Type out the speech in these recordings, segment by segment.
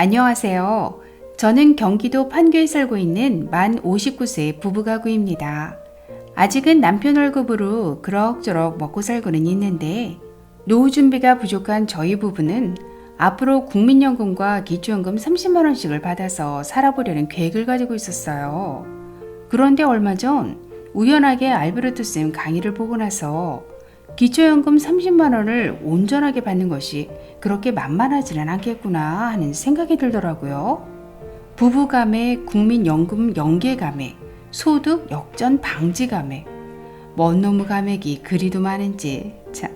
안녕하세요. 저는 경기도 판교에 살고 있는 만 59세 부부가구입니다. 아직은 남편 월급으로 그럭저럭 먹고 살고는 있는데 노후 준비가 부족한 저희 부부는 앞으로 국민연금과 기초연금 30만 원씩을 받아서 살아보려는 계획을 가지고 있었어요. 그런데 얼마 전 우연하게 알베르토 쌤 강의를 보고 나서 기초연금 30만 원을 온전하게 받는 것이 그렇게 만만하지는 않겠구나 하는 생각이 들더라고요. 부부감에 국민연금 연계감에 소득 역전 방지감에 뭔 놈의 감액이 그리도 많은지 참.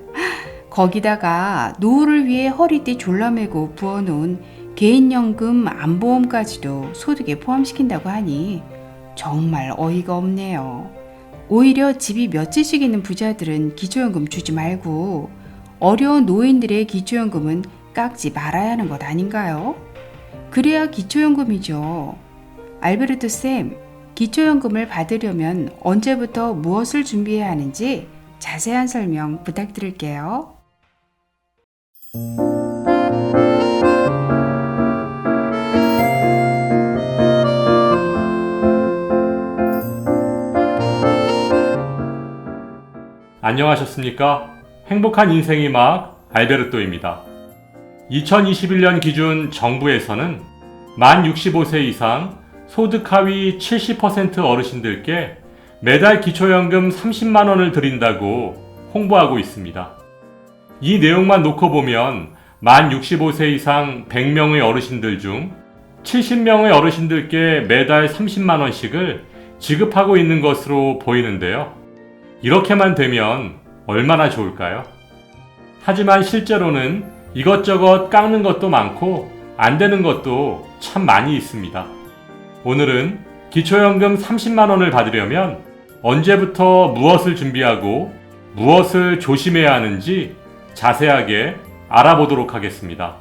거기다가 노후를 위해 허리띠 졸라매고 부어놓은 개인연금 안보험까지도 소득에 포함시킨다고 하니 정말 어이가 없네요. 오히려 집이 몇 채씩 있는 부자들은 기초연금 주지 말고 어려운 노인들의 기초연금은 깎지 말아야 하는 것 아닌가요? 그래야 기초연금이죠. 알베르토 쌤, 기초연금을 받으려면 언제부터 무엇을 준비해야 하는지 자세한 설명 부탁드릴게요. 안녕하셨습니까? 행복한 인생의 막 알베르토입니다. 2021년 기준 정부에서는 만 65세 이상 소득 하위 70% 어르신들께 매달 기초연금 30만 원을 드린다고 홍보하고 있습니다. 이 내용만 놓고 보면 만 65세 이상 100명의 어르신들 중 70명의 어르신들께 매달 30만 원씩을 지급하고 있는 것으로 보이는데요. 이렇게만 되면 얼마나 좋을까요? 하지만 실제로는 이것저것 깎는 것도 많고 안 되는 것도 참 많이 있습니다. 오늘은 기초연금 30만 원을 받으려면 언제부터 무엇을 준비하고 무엇을 조심해야 하는지 자세하게 알아보도록 하겠습니다.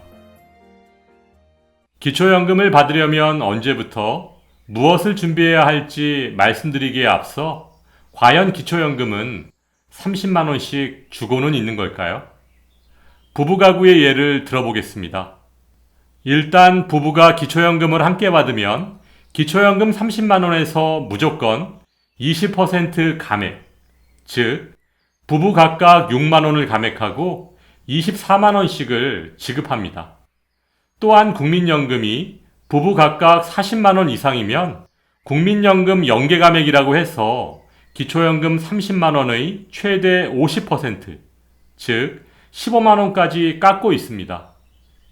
기초연금을 받으려면 언제부터 무엇을 준비해야 할지 말씀드리기에 앞서 과연 기초연금은 30만 원씩 주고는 있는 걸까요? 부부가구의 예를 들어보겠습니다. 일단 부부가 기초연금을 함께 받으면 기초연금 30만 원에서 무조건 20% 감액, 즉 부부 각각 6만 원을 감액하고 24만 원씩을 지급합니다. 또한 국민연금이 부부 각각 40만 원 이상이면 국민연금 연계감액이라고 해서 기초연금 30만 원의 최대 50%, 즉 15만 원까지 깎고 있습니다.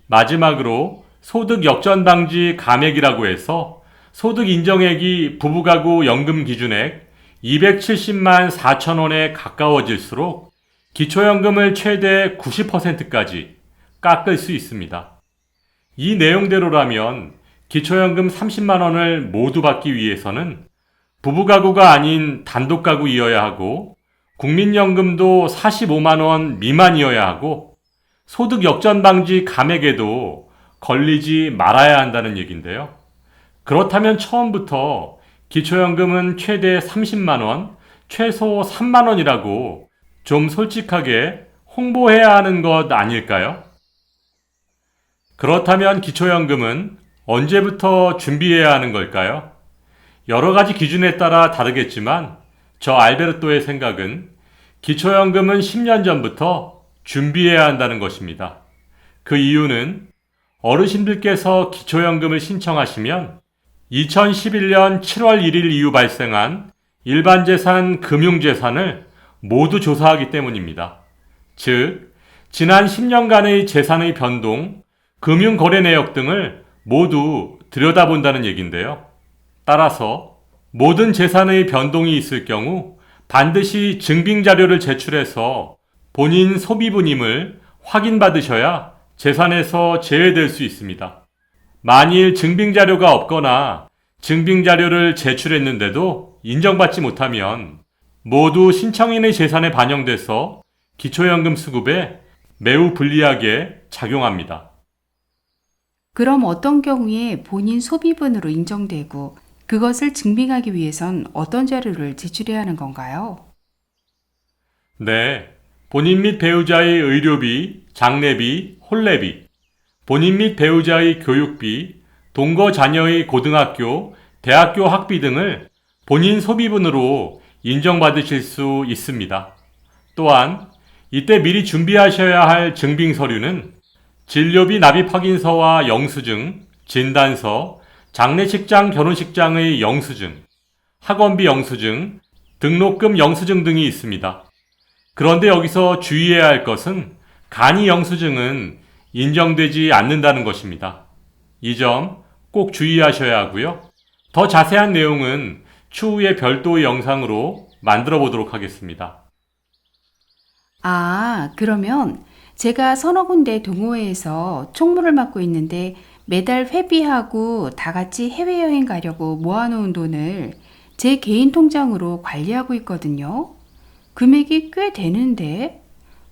마지막으로 소득 역전 방지 감액이라고 해서 소득 인정액이 부부가구 연금 기준액 270만 4천 원에 가까워질수록 기초연금을 최대 90%까지 깎을 수 있습니다. 이 내용대로라면 기초연금 30만 원을 모두 받기 위해서는 부부가구가 아닌 단독가구이어야 하고 국민연금도 45만 원 미만이어야 하고 소득 역전 방지 감액에도 걸리지 말아야 한다는 얘기인데요. 그렇다면 처음부터 기초연금은 최대 30만 원, 최소 3만 원이라고 좀 솔직하게 홍보해야 하는 것 아닐까요? 그렇다면 기초연금은 언제부터 준비해야 하는 걸까요? 여러 가지 기준에 따라 다르겠지만 저 알베르토의 생각은 기초연금은 10년 전부터 준비해야 한다는 것입니다. 그 이유는 어르신들께서 기초연금을 신청하시면 2011년 7월 1일 이후 발생한 일반재산, 금융재산을 모두 조사하기 때문입니다. 즉, 지난 10년간의 재산의 변동, 금융거래 내역 등을 모두 들여다본다는 얘기인데요. 따라서 모든 재산의 변동이 있을 경우 반드시 증빙자료를 제출해서 본인 소비분임을 확인받으셔야 재산에서 제외될 수 있습니다. 만일 증빙자료가 없거나 증빙자료를 제출했는데도 인정받지 못하면 모두 신청인의 재산에 반영돼서 기초연금 수급에 매우 불리하게 작용합니다. 그럼 어떤 경우에 본인 소비분으로 인정되고 그것을 증빙하기 위해선 어떤 자료를 제출해야 하는 건가요? 네, 본인 및 배우자의 의료비, 장례비, 혼례비, 본인 및 배우자의 교육비, 동거 자녀의 고등학교, 대학교 학비 등을 본인 소비분으로 인정받으실 수 있습니다. 또한 이때 미리 준비하셔야 할 증빙 서류는 진료비 납입 확인서와 영수증, 진단서, 장례식장, 결혼식장의 영수증, 학원비 영수증, 등록금 영수증 등이 있습니다. 그런데 여기서 주의해야 할 것은 간이 영수증은 인정되지 않는다는 것입니다. 이 점 꼭 주의하셔야 하고요. 더 자세한 내용은 추후에 별도의 영상으로 만들어 보도록 하겠습니다. 아, 그러면 제가 서너 군데 동호회에서 총무를 맡고 있는데 매달 회비하고 다 같이 해외여행 가려고 모아놓은 돈을 제 개인 통장으로 관리하고 있거든요. 금액이 꽤 되는데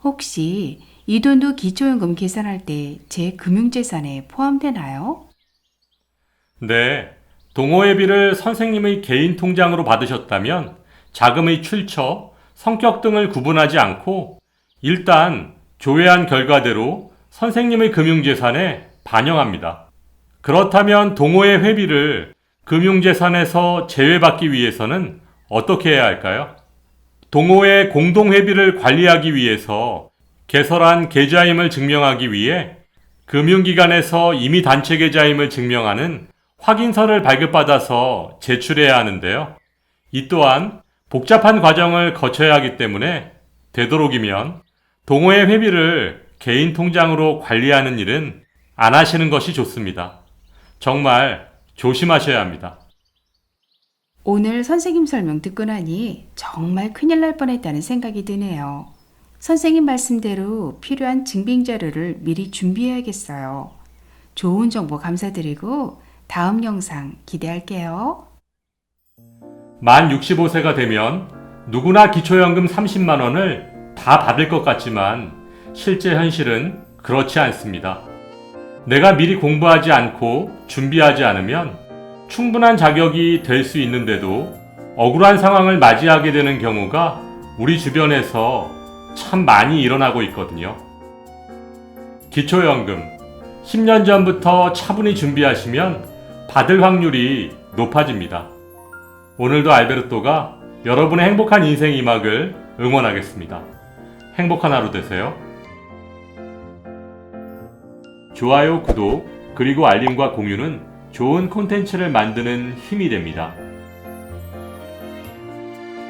혹시 이 돈도 기초연금 계산할 때 제 금융재산에 포함되나요? 네, 동호회비를 선생님의 개인 통장으로 받으셨다면 자금의 출처, 성격 등을 구분하지 않고 일단 조회한 결과대로 선생님의 금융재산에 반영합니다. 그렇다면 동호회 회비를 금융재산에서 제외받기 위해서는 어떻게 해야 할까요? 동호회 공동회비를 관리하기 위해서 개설한 계좌임을 증명하기 위해 금융기관에서 이미 단체 계좌임을 증명하는 확인서를 발급받아서 제출해야 하는데요. 이 또한 복잡한 과정을 거쳐야 하기 때문에 되도록이면 동호회 회비를 개인 통장으로 관리하는 일은 안 하시는 것이 좋습니다. 정말 조심하셔야 합니다. 오늘 선생님 설명 듣고 나니 정말 큰일 날 뻔했다는 생각이 드네요. 선생님 말씀대로 필요한 증빙 자료를 미리 준비해야겠어요. 좋은 정보 감사드리고 다음 영상 기대할게요. 만 65세가 되면 누구나 기초연금 30만 원을 다 받을 것 같지만 실제 현실은 그렇지 않습니다. 내가 미리 공부하지 않고 준비하지 않으면 충분한 자격이 될 수 있는데도 억울한 상황을 맞이하게 되는 경우가 우리 주변에서 참 많이 일어나고 있거든요. 기초연금 10년 전부터 차분히 준비하시면 받을 확률이 높아집니다. 오늘도 알베르토가 여러분의 행복한 인생 이막을 응원하겠습니다. 행복한 하루 되세요. 좋아요, 구독, 그리고 알림과 공유는 좋은 콘텐츠를 만드는 힘이 됩니다.